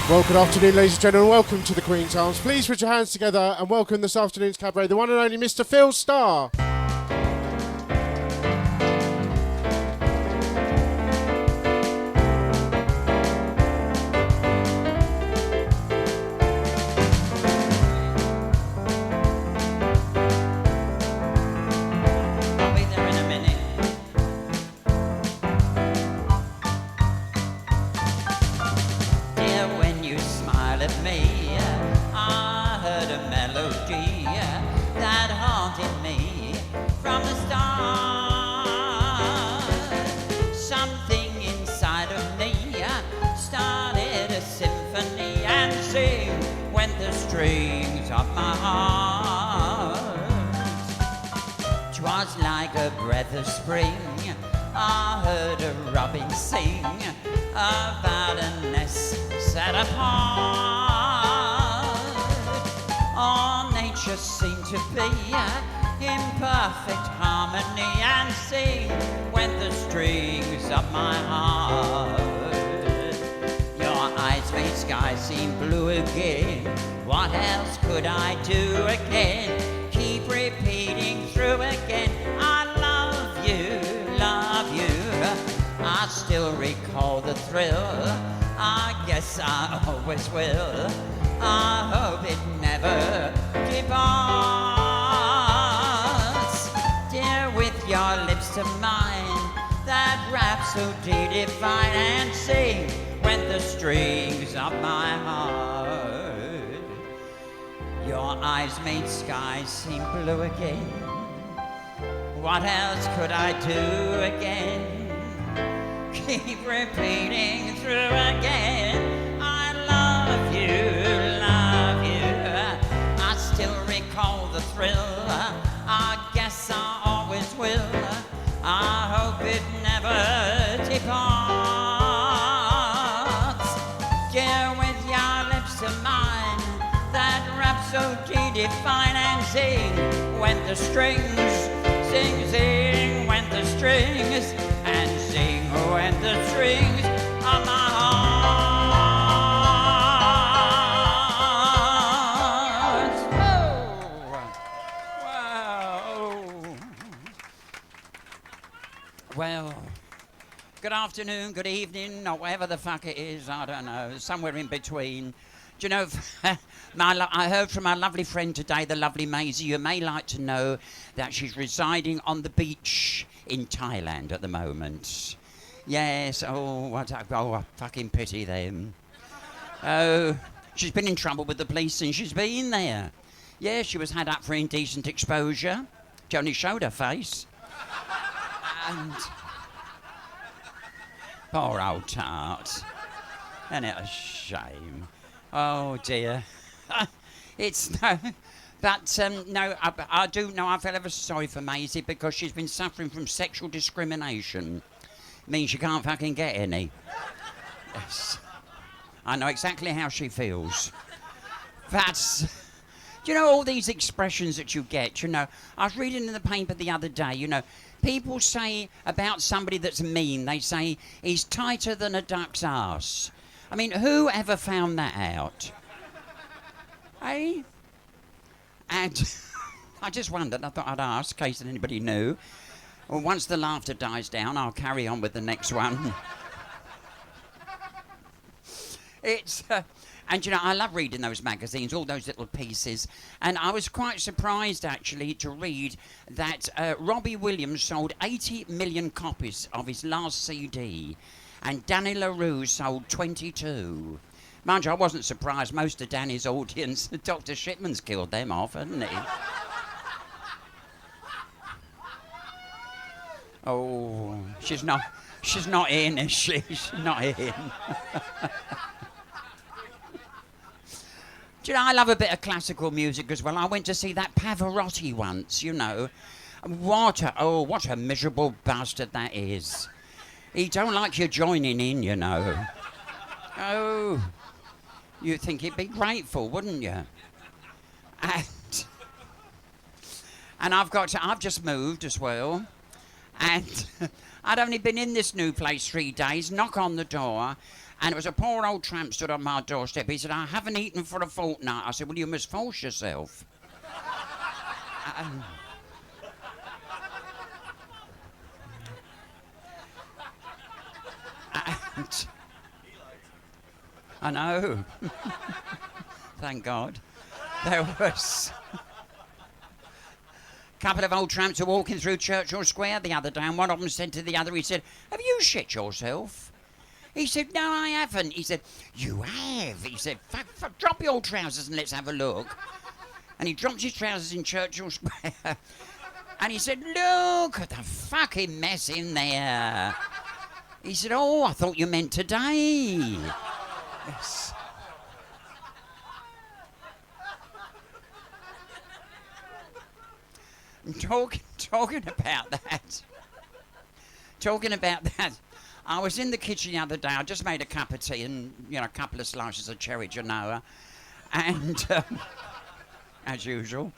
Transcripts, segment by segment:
Well, good afternoon, ladies and gentlemen. Welcome to the Queen's Arms. Please put your hands together and welcome this afternoon's cabaret, the one and only Mr. Phil Starr. The spring, I heard a robin sing about a nest set apart. All nature seemed to be in perfect harmony and sing when the strings of my heart. Your eyes made sky seem blue again. What else could I do again? Keep repeating through again. I still recall the thrill. I guess I always will. I hope it never departs. Dear, with your lips to mine, that rhapsody divine, and sing when the strings of my heart. Your eyes made skies seem blue again. What else could I do again? Keep repeating through again. I love you, love you. I still recall the thrill. I guess I always will. I hope it never departs. Dear, with your lips to mine, that rhapsody divine, and sing when the strings, sing when the strings, and sing when the strings of my heart. Oh, wow. Well, good afternoon, good evening, or whatever the fuck it is, I don't know, somewhere in between. Do you know, I heard from our lovely friend today, the lovely Maisie. You may like to know that she's residing on the beach in Thailand at the moment. Yes, I fucking pity them. Oh, she's been in trouble with the police since she's been there. Yeah, she was had up for indecent exposure. She only showed her face. And poor old tart. Isn't it a shame? Oh dear. It's no... But, no, I do know I feel ever sorry for Maisie because she's been suffering from sexual discrimination. Means she can't fucking get any. Yes. I know exactly how she feels. That's... Do you know all these expressions that you get, you know? I was reading in the paper the other day, you know, people say about somebody that's mean, they say, he's tighter than a duck's arse. I mean, who ever found that out? Eh? And I just wondered, I thought I'd ask in case anybody knew. Well, once the laughter dies down, I'll carry on with the next one. It's, and you know, I love reading those magazines, all those little pieces. And I was quite surprised, actually, to read that Robbie Williams sold 80 million copies of his last CD. And Danny LaRue sold 22. Mind you, I wasn't surprised. Most of Danny's audience, Dr. Shipman's killed them off, hasn't he? Oh, she's not in, is she? She's not in. Do you know, I love a bit of classical music as well. I went to see that Pavarotti once, you know. What a miserable bastard that is. He don't like you joining in, you know. Oh, you'd think he'd be grateful, wouldn't you? And I've just moved as well. And I'd only been in this new place 3 days, knock on the door, And it was a poor old tramp stood on my doorstep. He said, I haven't eaten for a fortnight. I said, well, you must force yourself. And I know. Thank God. There was a couple of old tramps were walking through Churchill Square the other day, and one of them said to the other, he said, have you shit yourself? He said, no, I haven't. He said, you have. He said, drop your trousers and let's have a look. And he dropped his trousers in Churchill Square. And he said, look at the fucking mess in there. He said, oh, I thought you meant today. Yes. Talking about that, I was in the kitchen the other day. I just made a cup of tea and, a couple of slices of cherry Genoa. And, as usual.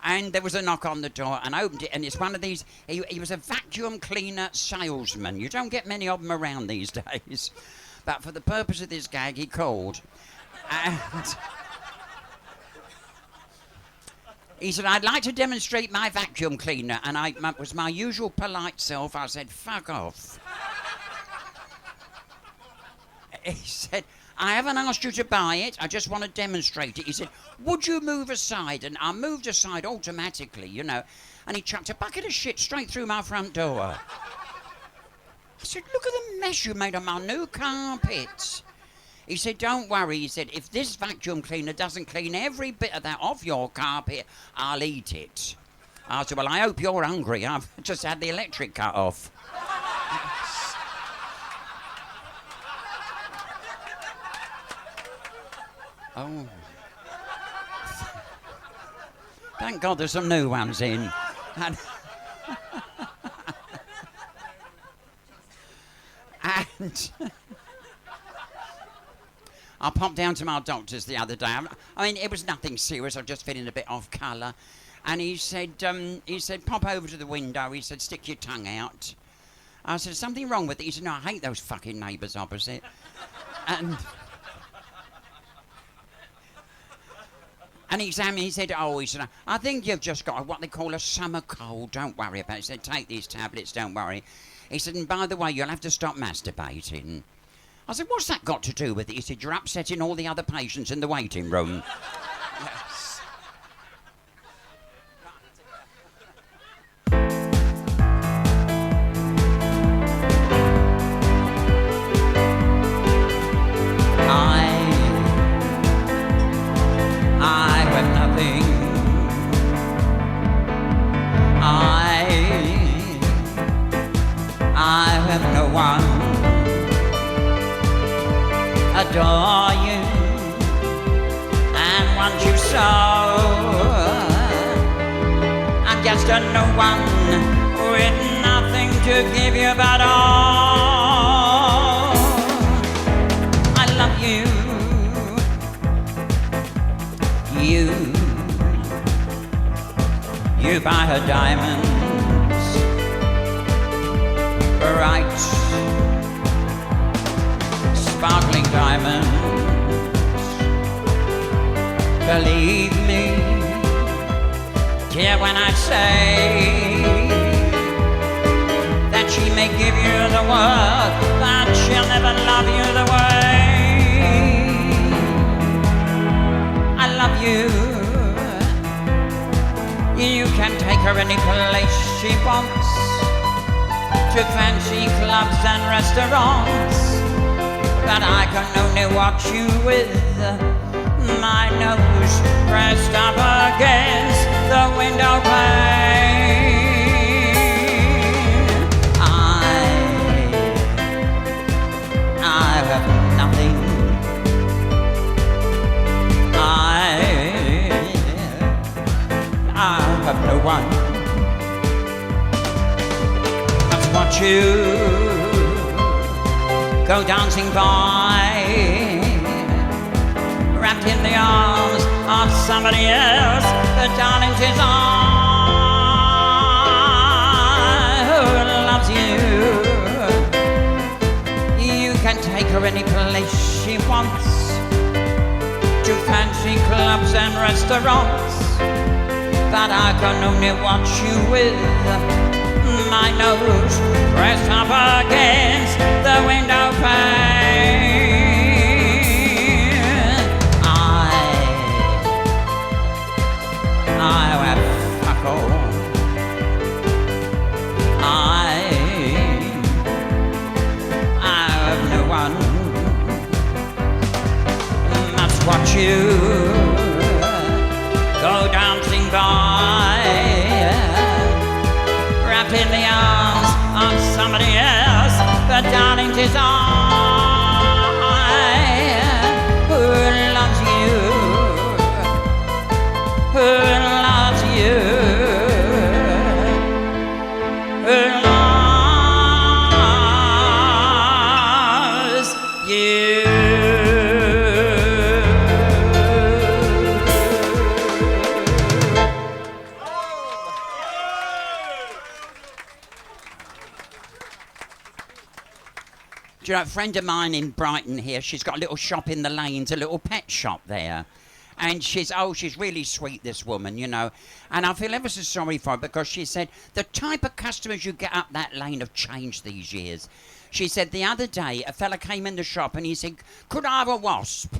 And there was a knock on the door, and I opened it, and it's one of these, he was a vacuum cleaner salesman. You don't get many of them around these days. But for the purpose of this gag, he called. And he said, I'd like to demonstrate my vacuum cleaner. And was my usual polite self. I said, fuck off. He said, I haven't asked you to buy it. I just want to demonstrate it. He said, would you move aside? And I moved aside automatically, And he chucked a bucket of shit straight through my front door. I said, look at the mess you made on my new carpet. He said, don't worry. He said, if this vacuum cleaner doesn't clean every bit of that off your carpet, I'll eat it. I said, well, I hope you're hungry. I've just had the electric cut off. Oh. Thank God there's some new ones in. And I popped down to my doctor's the other day. I mean, it was nothing serious. I was just feeling a bit off colour. And he said, pop over to the window. He said, stick your tongue out. I said, something wrong with it? He said, no, I hate those fucking neighbours opposite. And he examined, he said, I think you've just got what they call a summer cold. Don't worry about it. He said, take these tablets, don't worry. He said, and by the way, you'll have to stop masturbating. I said, what's that got to do with it? He said, you're upsetting all the other patients in the waiting room. Yes. I have no one adore you and want you so. I'm just a no one with nothing to give you but all. I love you. You buy her diamonds, bright, sparkling diamonds. Believe me, dear, when I say that she may give you the world, but she'll never love you the way I love you. You can take her any place she wants, to fancy clubs and restaurants, but I can only watch you with my nose pressed up against the window pane. I have nothing. I have no one. Just watch you go dancing by, wrapped in the arms of somebody else. The darling, 'tis I who loves you. You can take her any place she wants, to fancy clubs and restaurants, but I can only watch you with my nose pressed up against the window pane. I have fuck all. I have no one. Must watch you go dancing by, wrapped in the arms of somebody else, but darling, 'tis I who loves you, who loves you, who loves you. Do you know, a friend of mine in Brighton here, she's got a little shop in the lanes, a little pet shop there. And she's really sweet, this woman, you know. And I feel ever so sorry for her because she said, the type of customers you get up that lane have changed these years. She said the other day, a fella came in the shop and he said, could I have a wasp?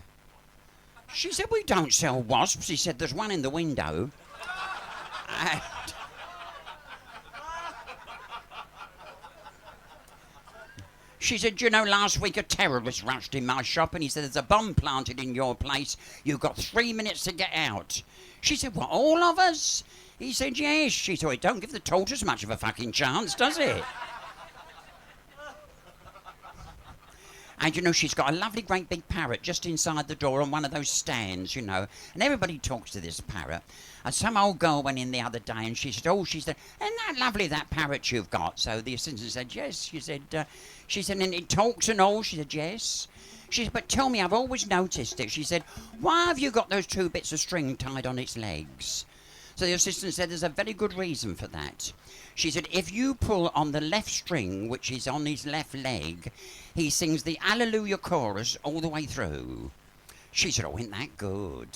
She said, we don't sell wasps. He said, there's one in the window. She said, you know, last week a terrorist rushed in my shop and he said, there's a bomb planted in your place. You've got 3 minutes to get out. She said, what, all of us? He said, yes. She said, it don't give the tortoise much of a fucking chance, does it? And, you know, she's got a lovely great big parrot just inside the door on one of those stands, you know. And everybody talks to this parrot. And some old girl went in the other day and she said, isn't that lovely, that parrot you've got? So the assistant said, yes. She said, and it talks and all? She said, yes. She said, but tell me, I've always noticed it. She said, why have you got those 2 bits of string tied on its legs? So the assistant said, there's a very good reason for that. She said, if you pull on the left string, which is on his left leg, he sings the Hallelujah chorus all the way through. She said, oh, isn't that good?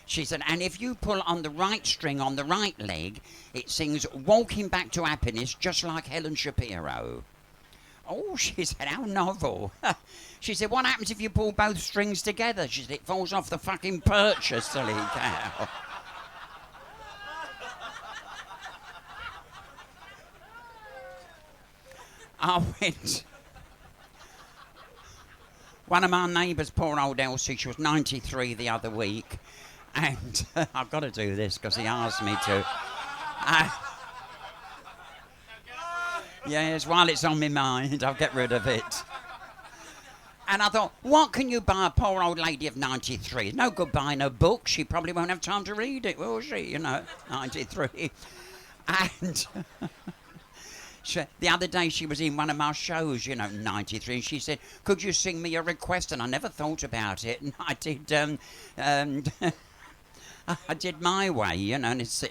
She said, and if you pull on the right string on the right leg, it sings Walking Back to Happiness, just like Helen Shapiro. Oh, she said, how novel. She said, what happens if you pull both strings together? She said, it falls off the fucking perch, you silly cow. I went. One of my neighbours, poor old Elsie, she was 93 the other week. And I've got to do this because he asked me to. Yes, while it's on my mind, I'll get rid of it. And I thought, what can you buy a poor old lady of 93? No good buying a book. She probably won't have time to read it, will she? You know, 93. And the other day she was in one of my shows, you know, 93, and she said, could you sing me a request? And I never thought about it. And I did, I did My Way, you know, and it's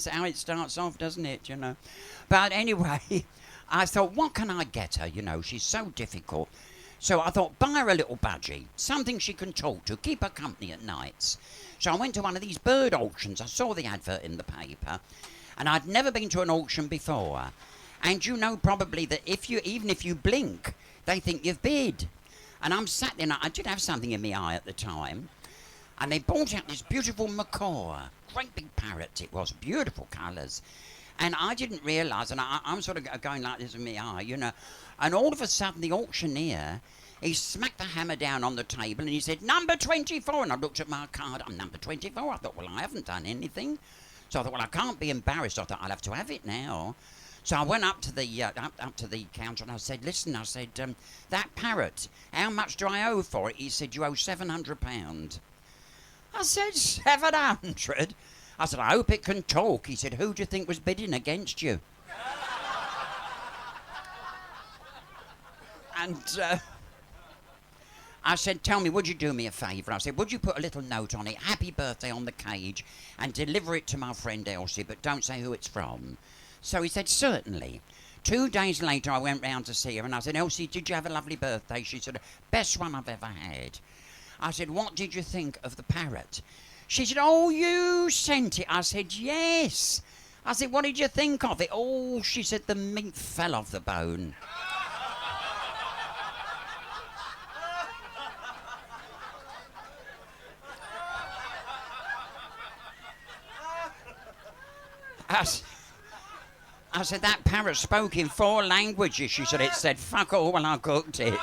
how it starts off, doesn't it, you know? But anyway, I thought, what can I get her, you know? She's so difficult. So I thought, buy her a little budgie, something she can talk to, keep her company at nights. So I went to one of these bird auctions. I saw the advert in the paper, and I'd never been to an auction before. And you know probably that even if you blink, they think you've bid. And I'm sat there, and I did have something in my eye at the time, and they brought out this beautiful macaw, great big parrot it was, beautiful colours. And I didn't realise, and I'm sort of going like this in my eye, you know, and all of a sudden the auctioneer, he smacked the hammer down on the table and he said, number 24, and I looked at my card, I'm number 24. I thought, well, I haven't done anything. So I thought, well, I can't be embarrassed. I thought, I'll have to have it now. So I went up to the up to the counter and I said, listen, I said, that parrot, how much do I owe for it? He said, you owe £700. I said, 700? I said, I hope it can talk. He said, who do you think was bidding against you? And I said, tell me, would you do me a favour? I said, would you put a little note on it, happy birthday on the cage, and deliver it to my friend Elsie, but don't say who it's from. So he said, certainly. 2 days later, I went round to see her and I said, Elsie, did you have a lovely birthday? She said, best one I've ever had. I said, what did you think of the parrot? She said, oh, you sent it. I said, yes. I said, what did you think of it? Oh, she said, the meat fell off the bone. I said, that parrot spoke in 4 languages. She said, it said, fuck all when I cooked it.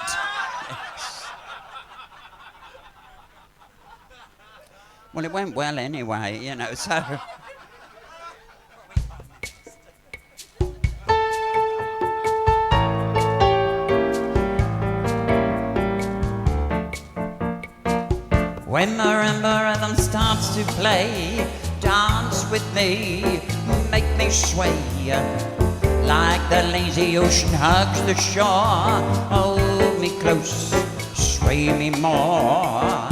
Well, it went well anyway, you know, so... When marimba rhythm starts to play, dance with me, make me sway. Like the lazy ocean hugs the shore, hold me close, sway me more.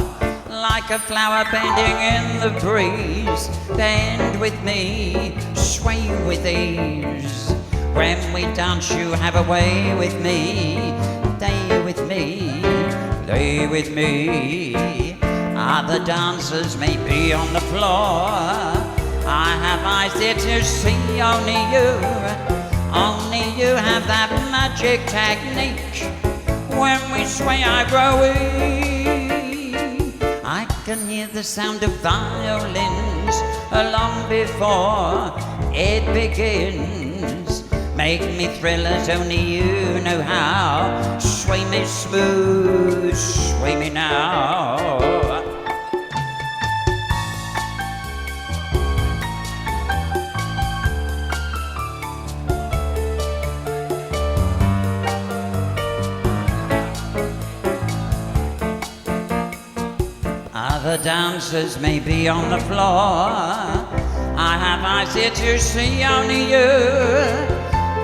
Like a flower bending in the breeze, bend with me, sway with ease. When we dance you have a way with me, day with me, lay with me. Other dancers may be on the floor, I have eyes there to see only you. Only you have that magic technique. When we sway I grow weak. I can hear the sound of violins long before it begins. Make me thrill as only you know how. Sway me smooth, sway me now. Other dancers may be on the floor, I have eyes here to see only you.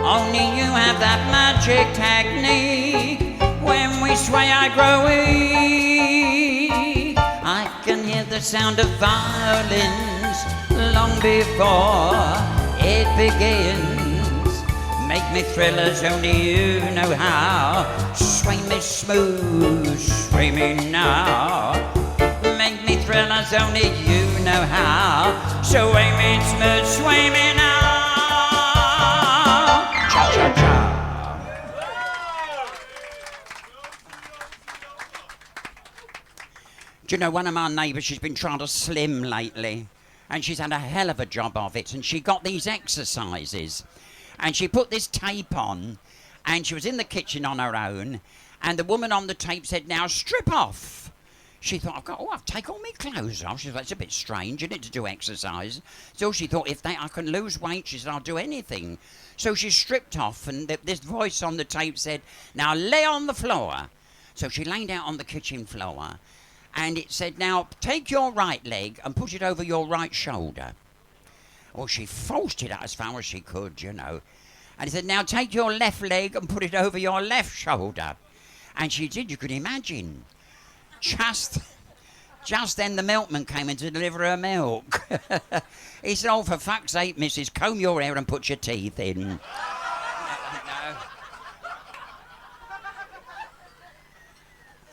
Only you have that magic technique. When we sway I grow weak. I can hear the sound of violins long before it begins. Make me thrill as only you know how. Sway me smooth, sway me now. Make me thrill as only you know how. Sway me smooth, sway me now. Cha cha cha. Do you know, one of my neighbours, she's been trying to slim lately, and she's had a hell of a job of it, and she got these exercises, and she put this tape on, and she was in the kitchen on her own, and the woman on the tape said, now strip off. She thought, I've taken all my clothes off. She thought, it's a bit strange, isn't it, to do exercise? So she thought, if I can lose weight, she said, I'll do anything. So she stripped off, and this voice on the tape said, now lay on the floor. So she laid out on the kitchen floor, and it said, now take your right leg and put it over your right shoulder. Well, she forced it out as far as she could, you know. And it said, now take your left leg and put it over your left shoulder. And she did, you could imagine. Just then the milkman came in to deliver her milk. He said, oh, for fuck's sake, missus, comb your hair and put your teeth in.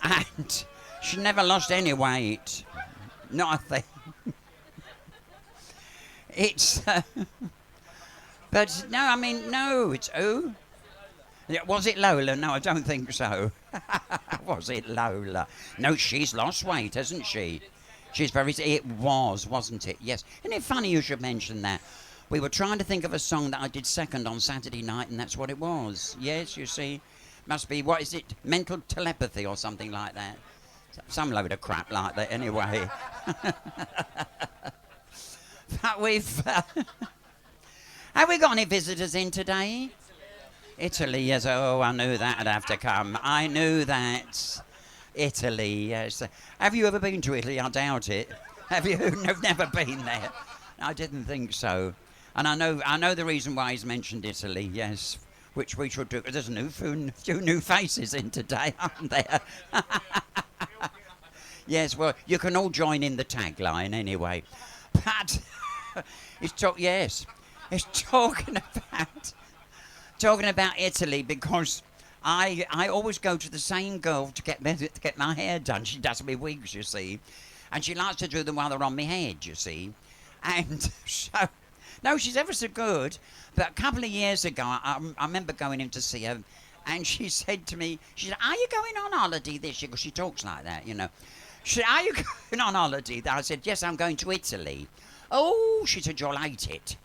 And she never lost any weight. Not a thing. It's... but, no, I mean, no, it's who? Was it Lola? No, I don't think so. Was it Lola? No, she's lost weight, hasn't she? She's very... It was, wasn't it? Yes. Isn't it funny you should mention that? We were trying to think of a song that I did second on Saturday night, and that's what it was. Yes, you see. Must be, what is it? Mental telepathy or something like that. Some load of crap like that, anyway. But we've... have we got any visitors in today? Italy, yes. Oh, I knew that would have to come. I knew that. Italy, yes. Have you ever been to Italy? I doubt it. Have you? No, never been there. I didn't think so. And I know the reason why he's mentioned Italy, yes, which we should do. There's few new faces in today, aren't there? Yes, well, you can all join in the tagline anyway. But it's talking about talking about Italy because I always go to the same girl to get my hair done. She does my wigs, you see. And she likes to do them while they're on my head, you see. And so, no, she's ever so good. But a couple of years ago, I remember going in to see her, and she said to me, she said, are you going on holiday this year? Because she talks like that, you know. She said, are you going on holiday? I said, yes, I'm going to Italy. Oh, she said, you'll hate it.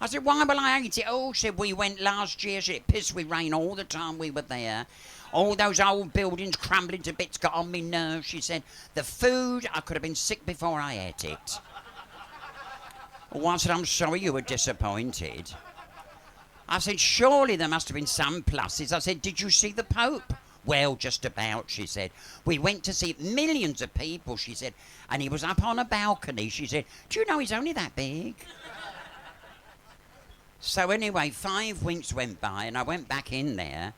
I said, why will I hate it? Oh, she said, we went last year. She said, it pissed with rain all the time we were there. All those old buildings crumbling to bits got on me nerves. She said, the food, I could have been sick before I ate it. Well, I said, I'm sorry you were disappointed. I said, surely there must have been some pluses. I said, did you see the Pope? Well, just about, she said. We went to see millions of people, she said, and he was up on a balcony. She said, do you know he's only that big? So anyway, 5 weeks went by, and I went back in there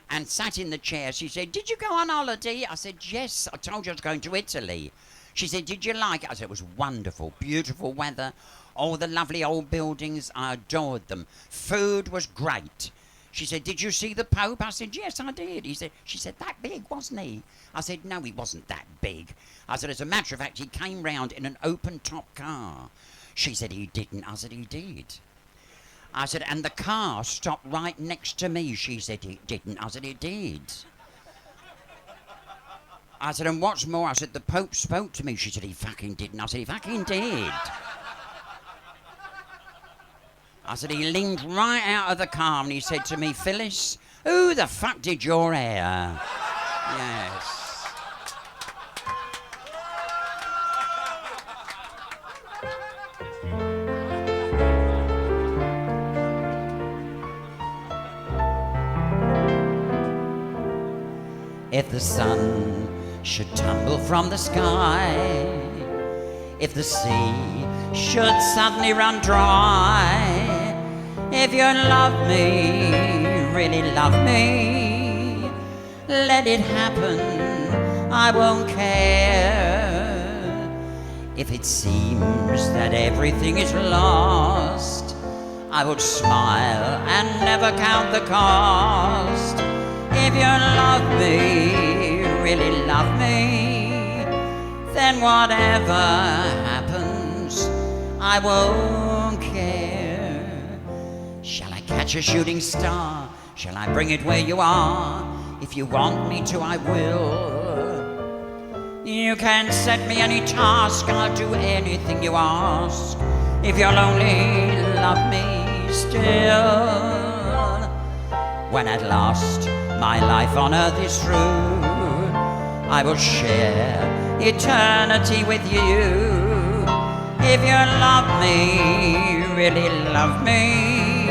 and sat in the chair. She said, did you go on holiday? I said, yes, I told you I was going to Italy. She said, did you like it? I said, it was wonderful, beautiful weather, all the lovely old buildings, I adored them. Food was great. She said, did you see the Pope? I said, yes, I did. She said, that big, wasn't he? I said, no, he wasn't that big. I said, as a matter of fact, he came round in an open-top car. She said, he didn't. I said, he did. I said, and the car stopped right next to me. She said, it didn't. I said, it did. I said, and what's more? I said, the Pope spoke to me. She said, he fucking didn't. I said, he fucking did. I said, he leaned right out of the car and he said to me, Phyllis, who the fuck did your hair? Yes. If the sun should tumble from the sky, if the sea should suddenly run dry, if you love me, really love me, let it happen, I won't care. If it seems that everything is lost, I would smile and never count the cost. If you love me, really love me, then whatever happens, I won't care. Shall I catch a shooting star? Shall I bring it where you are? If you want me to, I will. You can set me any task, I'll do anything you ask. If you'll only love me still. When at last my life on earth is through, I will share eternity with you. If you love me, really love me,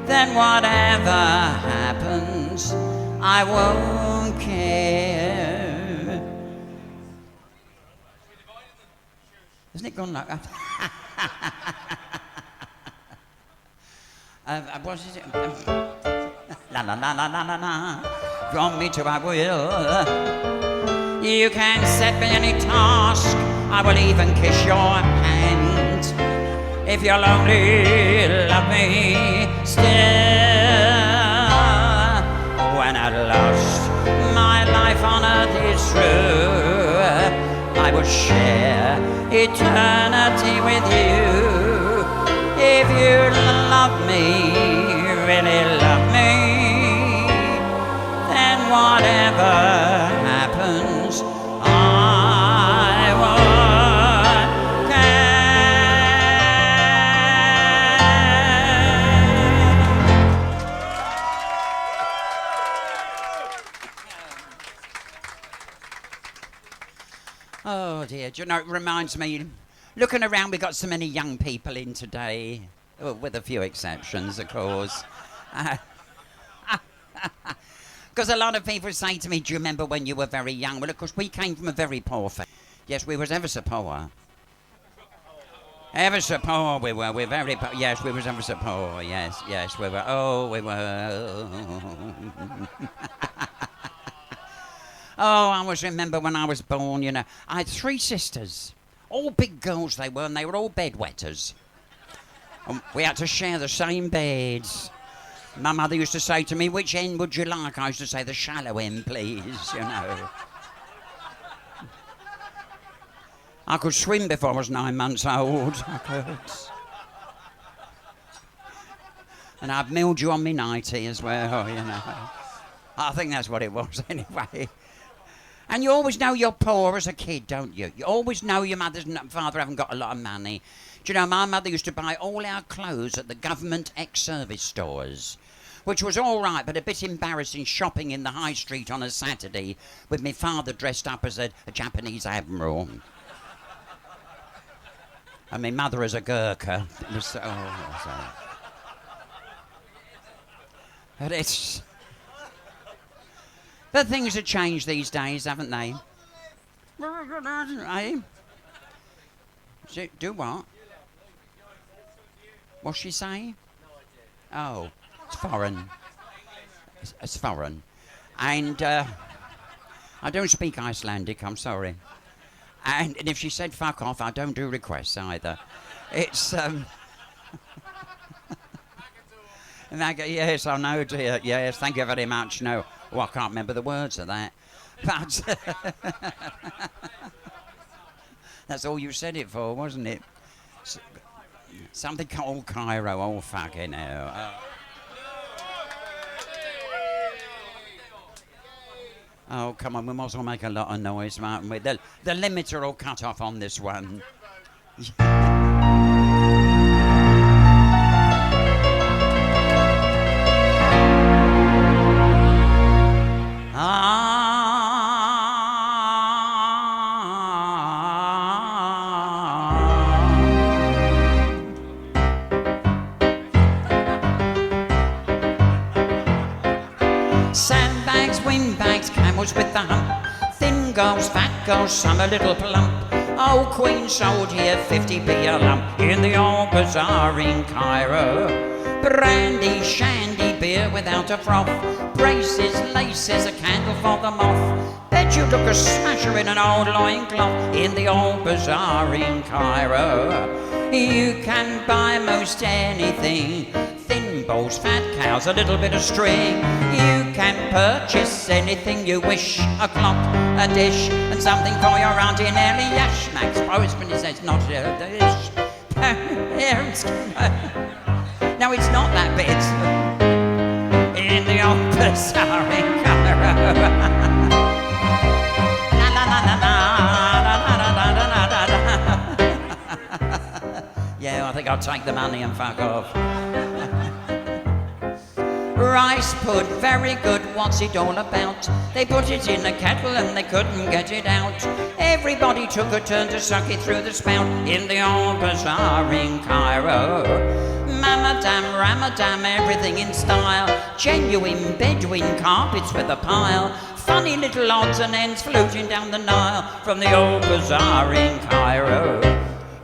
then whatever happens, I won't care. Isn't it gone like that? What is it? La la la la la la la. From me to I will. You can set me any task, I will even kiss your hand. If you'll only love me still. When at last my life on earth is through, I will share eternity with you. If you love me, really love me, then whatever happens, I won't care. Oh dear, do you know, it reminds me, looking around, we've got so many young people in today, with a few exceptions, of course. Because a lot of people say to me, do you remember when you were very young? Well, of course, we came from a very poor family. Yes, we was ever so poor. Ever so poor we were. We're very poor. Yes, we was ever so poor. Yes, yes, we were. Oh, we were. Oh, I always remember when I was born, you know, I had 3 sisters. All big girls they were, and they were all bedwetters. We had to share the same beds. My mother used to say to me, which end would you like? I used to say, the shallow end, please, you know. I could swim before I was 9 months old. I could. And I've mildew on me nightie as well, you know. I think that's what it was anyway. And you always know you're poor as a kid, don't you? You always know your mother and father haven't got a lot of money. Do you know, my mother used to buy all our clothes at the government ex-service stores, which was all right, but a bit embarrassing shopping in the high street on a Saturday with my father dressed up as a Japanese admiral. And my mother as a Gurkha. It was, But it's... But things have changed these days, haven't they? Eh? Do what? What's she saying? Oh, it's foreign. It's foreign. And I don't speak Icelandic, I'm sorry. And if she said fuck off, I don't do requests either. It's... Yes, I know, dear. Yes, thank you very much. No, oh, I can't remember the words of that. But that's all you said it for, wasn't it? Something called Cairo. Oh, fucking hell. Oh, come on, we might as well make a lot of noise, mightn't we? The limiter will cut off on this one. Sandbags, windbags, camels with the hump, thin girls, fat girls, some a little plump. Old queen sold here 50p a lump in the old bazaar in Cairo. Brandy, shandy, beer without a froth, braces, laces, a candle for the moth. Bet you took a smasher in an old loincloth in the old bazaar in Cairo. You can buy most anything, thin balls, fat cows, a little bit of string. You can purchase anything you wish, a clock, a dish, and something for your Auntie Nellie. Yashmax postman says not a dish. No, it's not that bit. In the old bazaar in Cairo. La la la la la la la la la la. Yeah, I think I'll take the money and fuck off. Rice pud, very good, what's it all about? They put it in a kettle and they couldn't get it out. Everybody took a turn to suck it through the spout in the old bazaar in Cairo. Mamadam, ramadam, everything in style. Genuine Bedouin carpets with a pile. Funny little odds and ends floating down the Nile from the old bazaar in Cairo.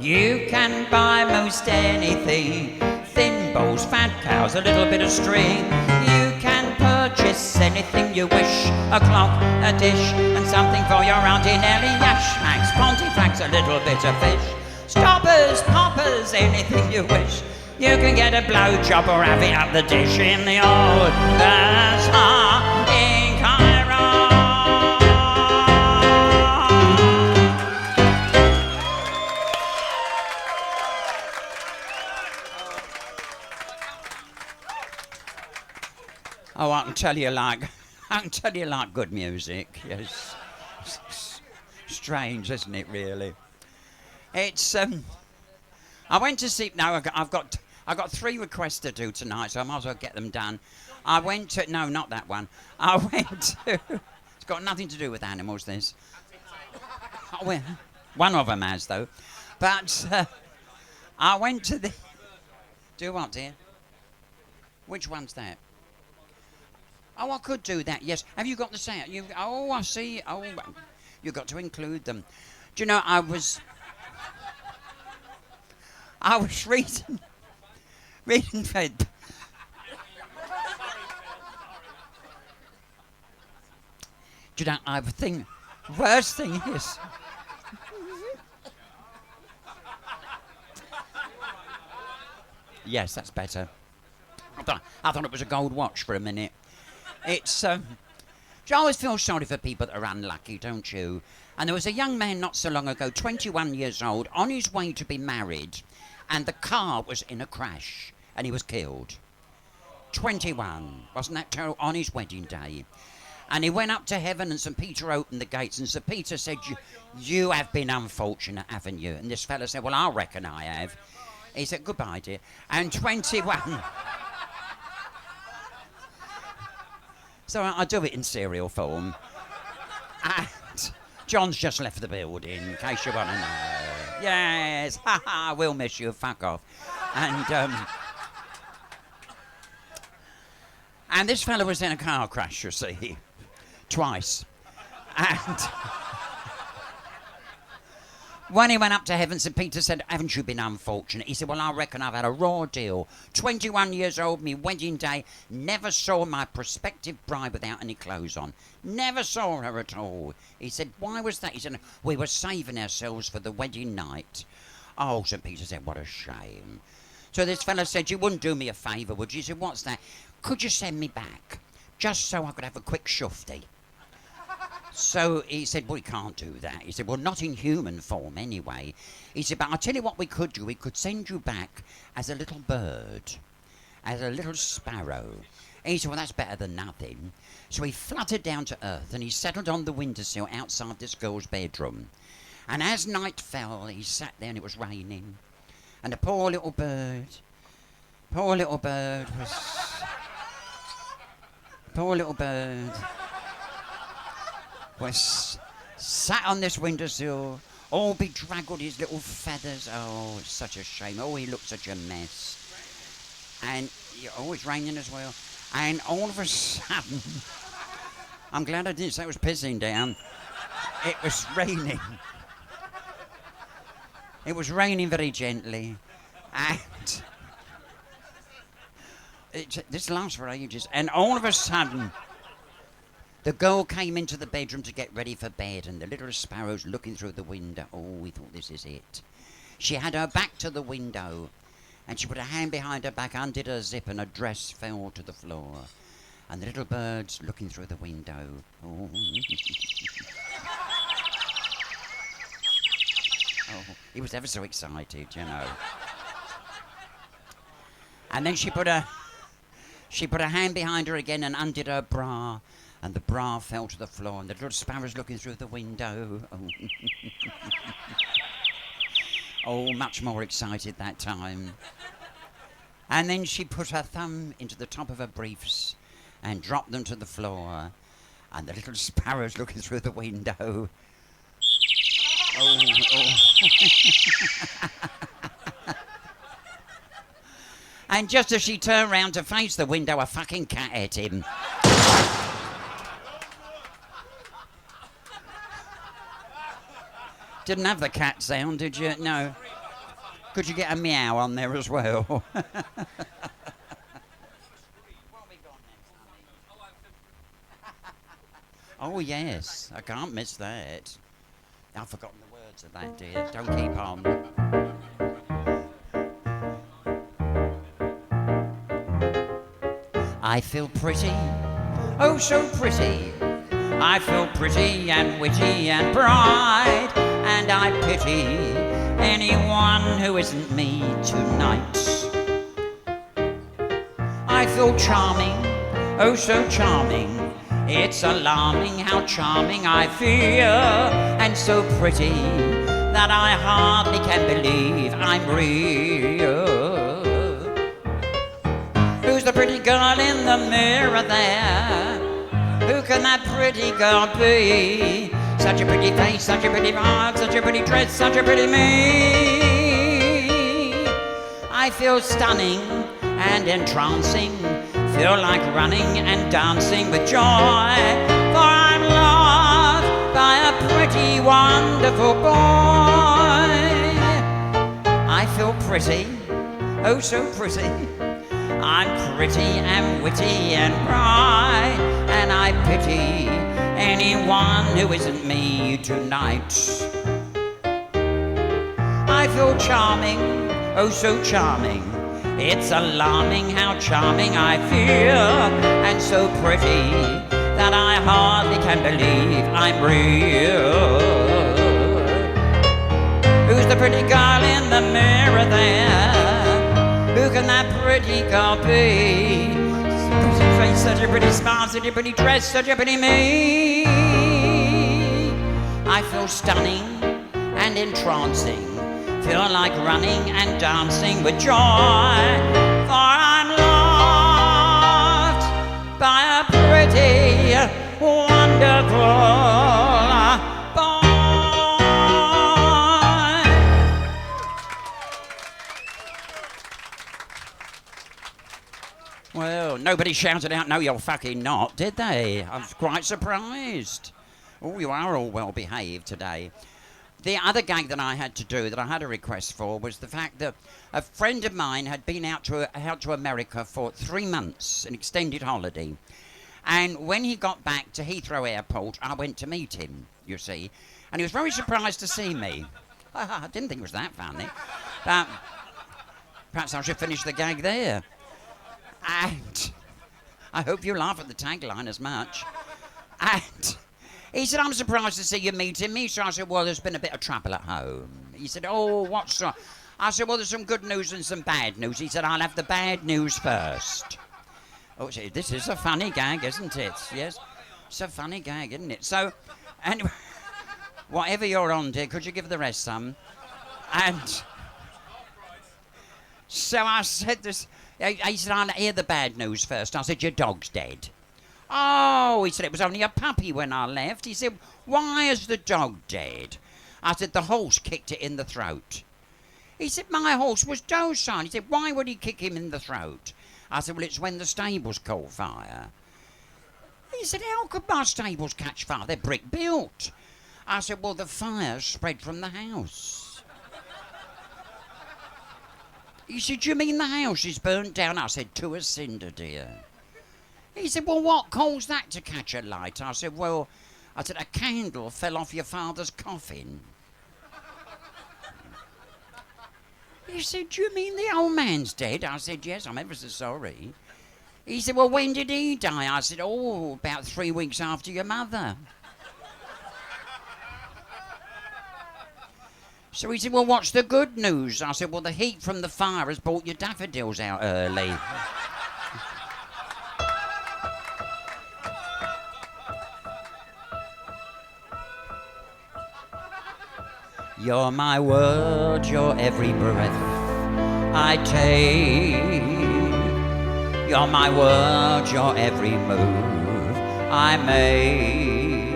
You can buy most anything, thin balls, fat cows, a little bit of string. You can purchase anything you wish, a clock, a dish, and something for your Auntie Nellie. Yashmax, pontifex, a little bit of fish. Stoppers, poppers, anything you wish. You can get a blowjob or have it at the dish in the old bazaar in Cairo. Oh, I can tell you like good music. Yes, strange, isn't it? Really, it's I went to see. No, I've got 3 requests to do tonight, so I might as well get them done. I went to no, not that one. I went to. It's got nothing to do with animals. This. Oh, well, one of them has though, but I went to the. Do what, dear? Which one's that? Oh, I could do that, yes. Have you got the sound? Oh, I see. Oh, you've got to include them. Do you know, I was reading Fed. Do you know, I have a thing, worst thing is, yes, that's better. I thought it was a gold watch for a minute. It's, I always feel sorry for people that are unlucky, don't you? And there was a young man not so long ago, 21 years old, on his way to be married, and the car was in a crash, and he was killed. 21, wasn't that terrible? On his wedding day. And he went up to heaven, and St. Peter opened the gates, and St. Peter said, you have been unfortunate, haven't you? And this fella said, well, I reckon I have. He said, goodbye, dear. And 21... So I do it in serial form. And John's just left the building, in case you want to know. Yes, ha ha, we'll miss you, fuck off. And this fella was in a car crash, you see, twice. And when he went up to heaven, St. Peter said, haven't you been unfortunate? He said, well, I reckon I've had a raw deal. 21 years old, me wedding day, never saw my prospective bride without any clothes on. Never saw her at all. He said, why was that? He said, we were saving ourselves for the wedding night. Oh, St. Peter said, what a shame. So this fella said, you wouldn't do me a favour, would you? He said, what's that? Could you send me back? Just so I could have a quick shufty. So he said, well, we can't do that. He said, well, not in human form anyway. He said, but I'll tell you what we could do. We could send you back as a little bird, as a little sparrow. And he said, well, that's better than nothing. So he fluttered down to earth and he settled on the windowsill outside this girl's bedroom. And as night fell, he sat there and it was raining. And the poor little bird was sat on this windowsill, all bedraggled, his little feathers. Oh, it's such a shame. Oh, he looked such a mess. And, oh, it's raining as well. And all of a sudden, I'm glad I didn't say it was pissing down. It was raining. It was raining very gently. And this lasts for ages. And all of a sudden, the girl came into the bedroom to get ready for bed, and the little sparrow's looking through the window. Oh, we thought, this is it. She had her back to the window, and she put her hand behind her back, undid her zip, and her dress fell to the floor. And the little bird's looking through the window. Oh. Oh, he was ever so excited, you know. And then she put her hand behind her again and undid her bra, and the bra fell to the floor, and the little sparrow's looking through the window. Oh, oh, much more excited that time. And then she put her thumb into the top of her briefs and dropped them to the floor, and the little sparrow's looking through the window. Oh, oh. And just as she turned round to face the window, a fucking cat ate him. Didn't have the cat sound, did you? No. Could you get a meow on there as well? Oh, yes. I can't miss that. I've forgotten the words of that, dear. Don't keep on. I feel pretty, oh so pretty. I feel pretty and witty and bright, and I pity anyone who isn't me tonight. I feel charming, oh so charming. It's alarming how charming I feel, and so pretty that I hardly can believe I'm real. Who's the pretty girl in the mirror there? Who can that pretty girl be? Such a pretty face, such a pretty mark, such a pretty dress, such a pretty me. I feel stunning and entrancing, feel like running and dancing with joy, for I'm loved by a pretty, wonderful boy. I feel pretty, oh so pretty. I'm pretty and witty and bright, and I pity anyone who isn't me tonight. I feel charming, oh so charming. It's alarming how charming I feel, and so pretty that I hardly can believe I'm real. Who's the pretty girl in the mirror there? Who can that pretty girl be? Such a pretty face, such a pretty smile, such a pretty dress, such a pretty me. I feel stunning and entrancing, feel like running and dancing with joy, for I'm loved by a pretty, wonderful boy. Well, nobody shouted out, "No, you're fucking not," did they? I was quite surprised. Oh, you are all well behaved today. The other gag that I had to do, that I had a request for, was the fact that a friend of mine had been out to America for 3 months, an extended holiday. And when he got back to Heathrow Airport, I went to meet him, you see. And he was very surprised to see me. I didn't think it was that funny. But perhaps I should finish the gag there. And I hope you laugh at the tagline as much. And he said, "I'm surprised to see you meeting me." So I said, "Well, there's been a bit of trouble at home." He said, "Oh, what's wrong?" I said, "Well, there's some good news and some bad news." He said, "I'll have the bad news first." Oh, this is a funny gag, isn't it? Yes, it's a funny gag, isn't it? So, anyway, whatever you're on, dear, could you give the rest some? And so I said this. He said, "I'll hear the bad news first." I said, "Your dog's dead." "Oh," he said, "it was only a puppy when I left." He said, "Why is the dog dead?" I said, "The horse kicked it in the throat." He said, "My horse was docile." He said, "Why would he kick him in the throat?" I said, "Well, it's when the stables caught fire." He said, "How could my stables catch fire? They're brick built." I said, "Well, the fire spread from the house." He said, "Do you mean the house is burnt down?" I said, "To a cinder, dear." He said, "Well, what caused that to catch alight?" I said, a candle fell off your father's coffin." He said, "Do you mean the old man's dead?" I said, "Yes, I'm ever so sorry." He said, "Well, when did he die?" I said, "Oh, about 3 weeks after your mother." So he said, "Well, what's the good news?" I said, "Well, the heat from the fire has brought your daffodils out early." You're my world, you're every breath I take. You're my world, you're every move I make.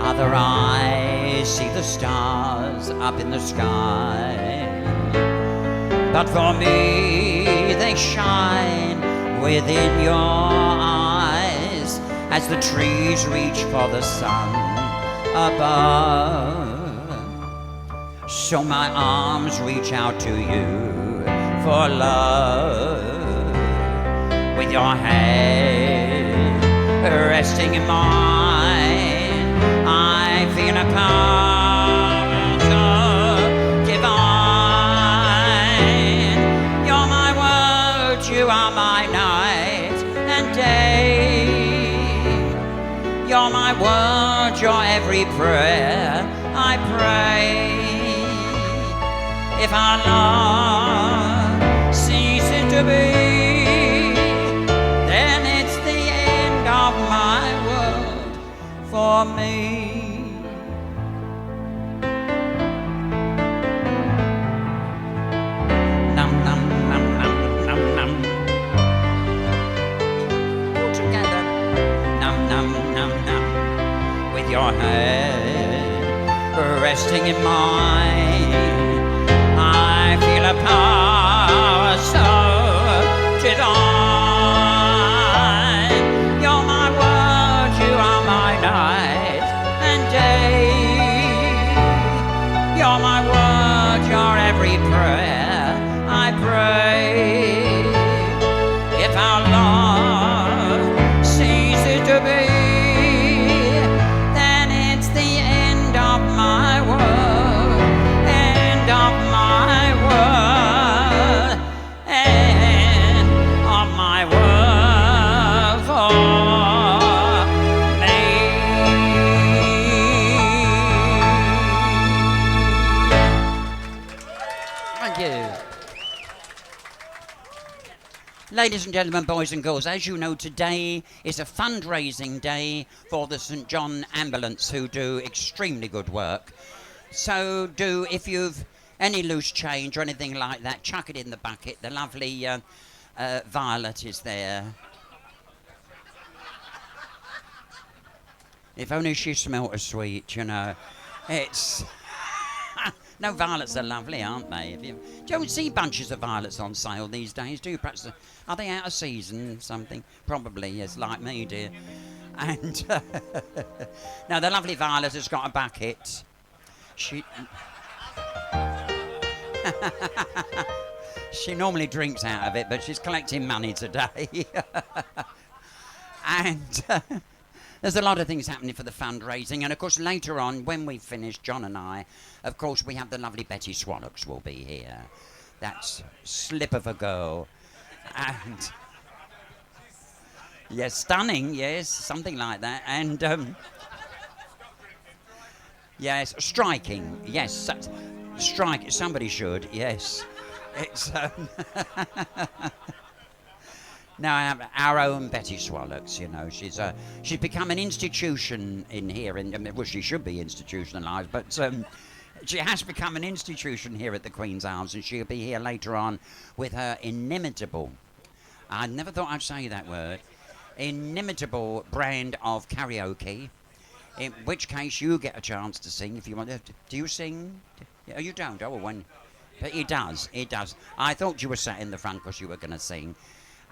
Other eyes see the stars up in the sky, but for me they shine within your eyes as the trees reach for the sun above. So my arms reach out to you for love, with your head resting in mine. I feel a power so divine. You're my world, you are my night and day. You're my word, you're every prayer I pray. If our love ceases to be, then it's the end of my world for me. Num num num num num num. All together. Num num num num. With your head resting in mine, I feel a power so divine. You're my word, you are my night and day. You're my word, you're every prayer I pray. If our love ceases to be, then it's the end of my world, end of my world, Ladies and gentlemen, boys and girls, as you know, today is a fundraising day for the St John Ambulance, who do extremely good work. So if you've any loose change or anything like that, chuck it in the bucket. The lovely Violet is there. If only she smelt a sweet, you know. It's... No, violets are lovely, aren't they? You don't see bunches of violets on sale these days, do you? Perhaps are they out of season? Something probably, yes, like me, dear. And now the lovely Violet has got a bucket. She she normally drinks out of it, but she's collecting money today. And there's a lot of things happening for the fundraising, and of course later on, when we finish, John and I, of course we have the lovely Betty Swallocks will be here. That's slip of a girl. And yes, stunning, yes, something like that. And yes, striking, yes, strike, somebody should, yes. It's now our own Betty Swallocks, you know, she's become an institution in here, well, she should be institutionalised, but she has become an institution here at the Queen's Arms, and she'll be here later on with her inimitable, I never thought I'd say that word, inimitable brand of karaoke, in which case you get a chance to sing if you want. Do you sing? Oh, you don't? Oh, when... But it does. I thought you were sat in the front because you were going to sing.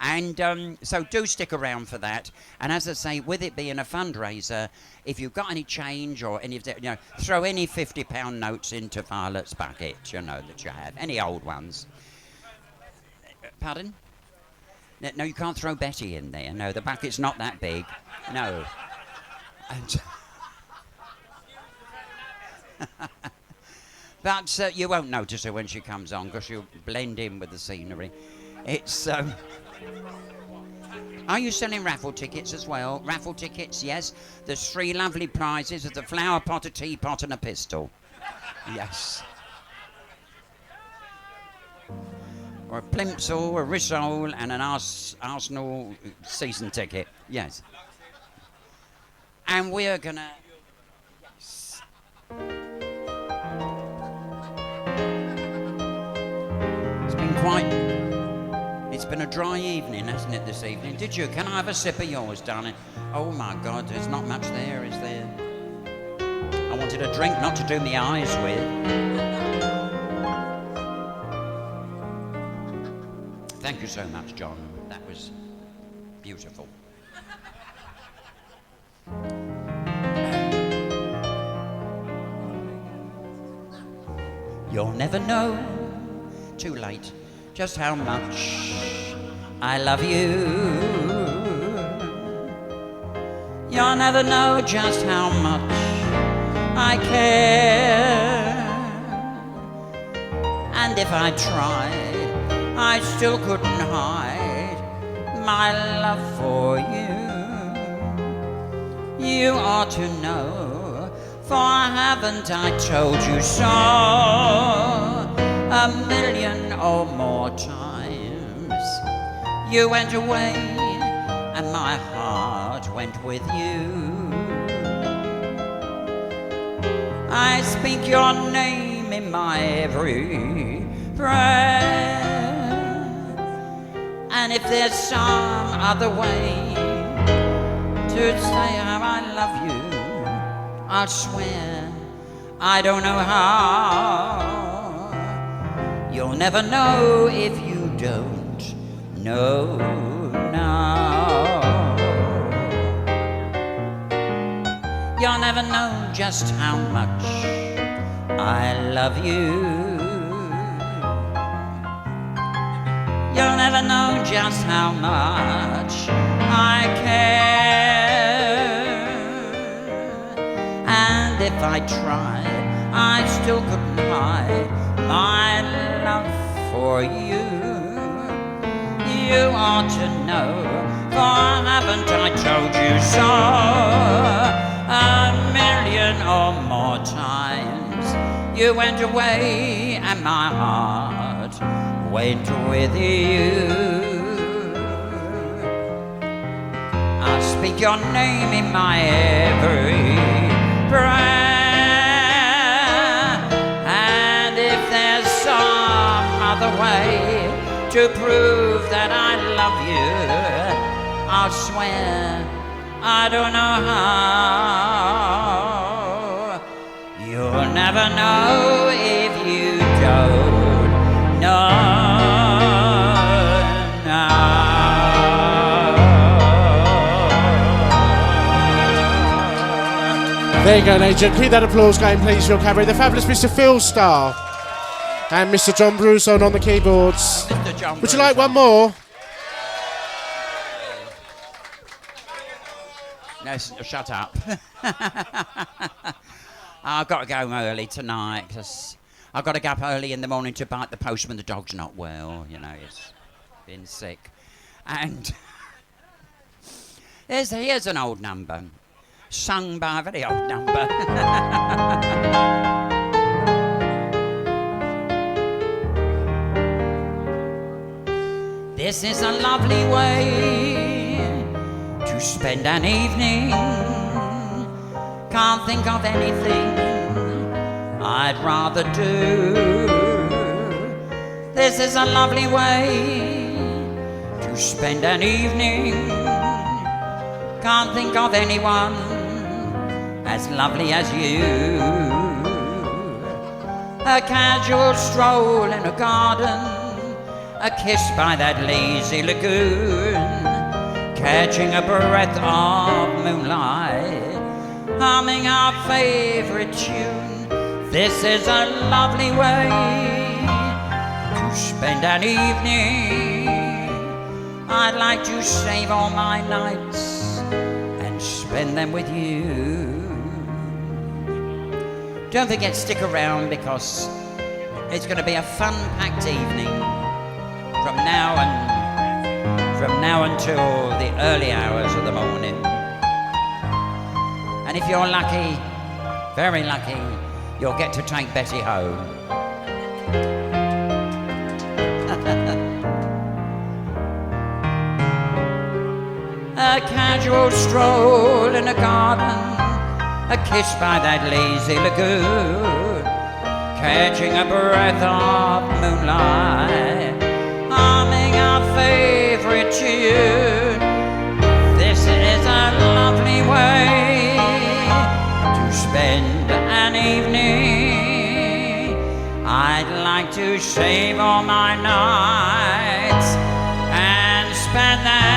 And so do stick around for that. And as I say, with it being a fundraiser, if you've got any change or any of that, you know, throw any £50 notes into Violet's bucket, you know, that you have. Any old ones. Pardon? No, you can't throw Betty in there. No, the bucket's not that big. No. And but you won't notice her when she comes on because she'll blend in with the scenery. It's... Are you selling raffle tickets as well? Raffle tickets, yes. There's 3 lovely prizes of the flower pot, a teapot and a pistol. Yes. Or a plimsoll, a Rissole and an Arsenal season ticket. Yes. And we're gonna... Yes. It's been a dry evening, hasn't it, this evening? Did you? Can I have a sip of yours, darling? Oh, my God, there's not much there, is there? I wanted a drink not to do my eyes with. Thank you so much, John. That was beautiful. You'll never know, too late, just how much I love you. You'll never know just how much I care. And if I tried, I still couldn't hide my love for you. You ought to know, for haven't I told you so 1,000,000 or more times? You went away and my heart went with you. I speak your name in my every breath, and if there's some other way to say how I love you, I'll swear I don't know how. You'll never know if you don't know now. You'll never know just how much I love you. You'll never know just how much I care. And if I tried, I still couldn't hide my love for you. You ought to know, for haven't I told you so 1,000,000 or more times? You went away and my heart went with you. speak your name in my every prayer. And if there's some other way to prove that I love you, I'll swear I don't know how. You'll never know if you don't know now. There you go, Agent. Keep that applause going, please, for your cabaret. The fabulous Mr. Phil Starr and Mr. John Bruson on the keyboards. Mr. John Would you like one more? No, shut up. I've got to go home early tonight because I've got to get up early in the morning to bite the postman. The dog's not well, you know, he's been sick. And here's an old number, sung by a very old number. This is a lovely way to spend an evening. Can't think of anything I'd rather do. This is a lovely way to spend an evening. Can't think of anyone as lovely as you. A casual stroll in a garden, a kiss by that lazy lagoon, catching a breath of moonlight, humming our favorite tune. This is a lovely way to spend an evening. I'd like to save all my nights and spend them with you. Don't forget, stick around because it's going to be a fun-packed evening from now until the early hours of the morning. And if you're lucky, very lucky, you'll get to take Betty home. A casual stroll in a garden, a kiss by that lazy lagoon, catching a breath of moonlight, humming our favorite tune. This is a lovely way to spend an evening. I'd like to save all my nights and spend them